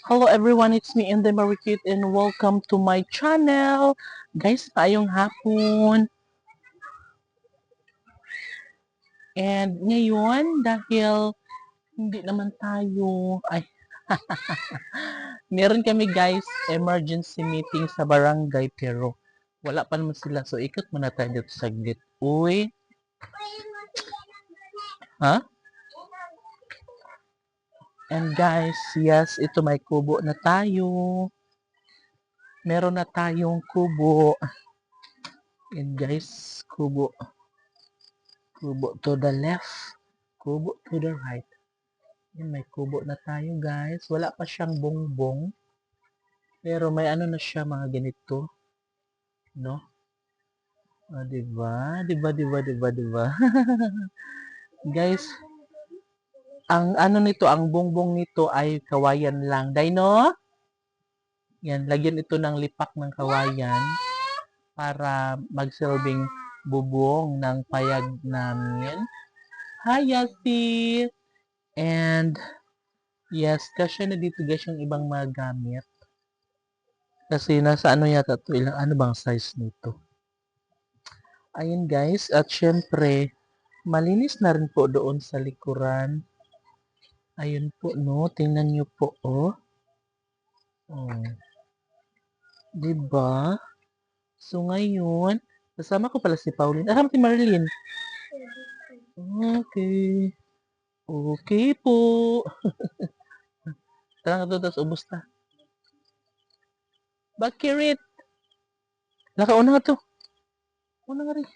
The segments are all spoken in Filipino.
Hello everyone, it's me Inday Marikit and welcome to my channel. Guys, paayong hapon. And ngayon, dahil hindi naman tayo, meron kami guys, emergency meeting sa barangay pero wala pa naman sila. So ikot muna tayo dito saglit. Uy, ha? And guys, yes, ito may kubo na tayo. Meron na tayong kubo. And guys, kubo. Kubo to the left. Kubo to the right. Yan, may kubo na tayo guys. Wala pa siyang bongbong. Pero may ano na siya mga ganito. No? Diba? Diba? Guys, ang ano nito, ang bongbong nito ay kawayan lang. Dino? Yan, lagyan ito ng lipak ng kawayan para magsilbing bubong ng payag namin. Hi, Yasi! And, yes, kasi na dito guys yung ibang mga gamit. Kasi nasa ano yata to, ilang ano bang size nito. Ayun guys, at syempre, malinis na rin po doon sa likuran. Ayun po no, tingnan nyo po oh. Oh. Diba? So ngayon, kasama ko pala si Pauline. Ah, si Marilyn. Okay. Okay po. Tara nga doon, tapos ubos na. Bakirit! Nakauna nga to. Una nga rin.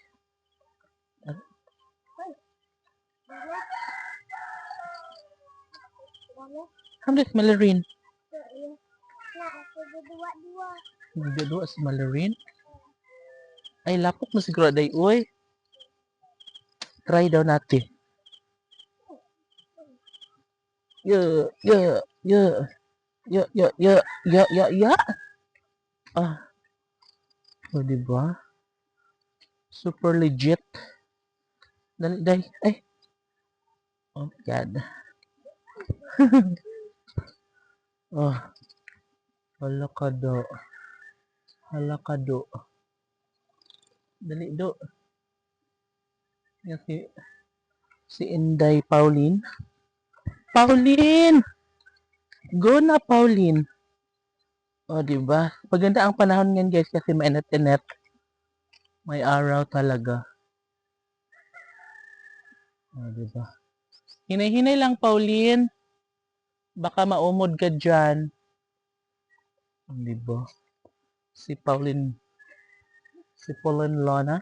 Hamlet Malarin. Nagdadua si Malarin. Ay, lapok na siguro day. Uy. Try daw natin. Yeah. Ah. O, diba? Super legit. Dali, day. Ay. Oh, my God. Oh. Halakado. Dali, do. Yan si Inday Pauline. Pauline! Go na, Pauline. O, diba? Maganda ang panahon ngayon, guys, kasi mainit-init. May araw talaga. O, diba? Hinay-hinay lang, Pauline. Baka maumod ka dyan. O, diba? Si Pauline Lona.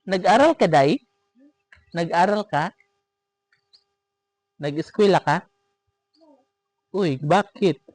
Nag-aral ka, Day? Nag-aral ka? Nag-eskwela ka? Uy, bakit?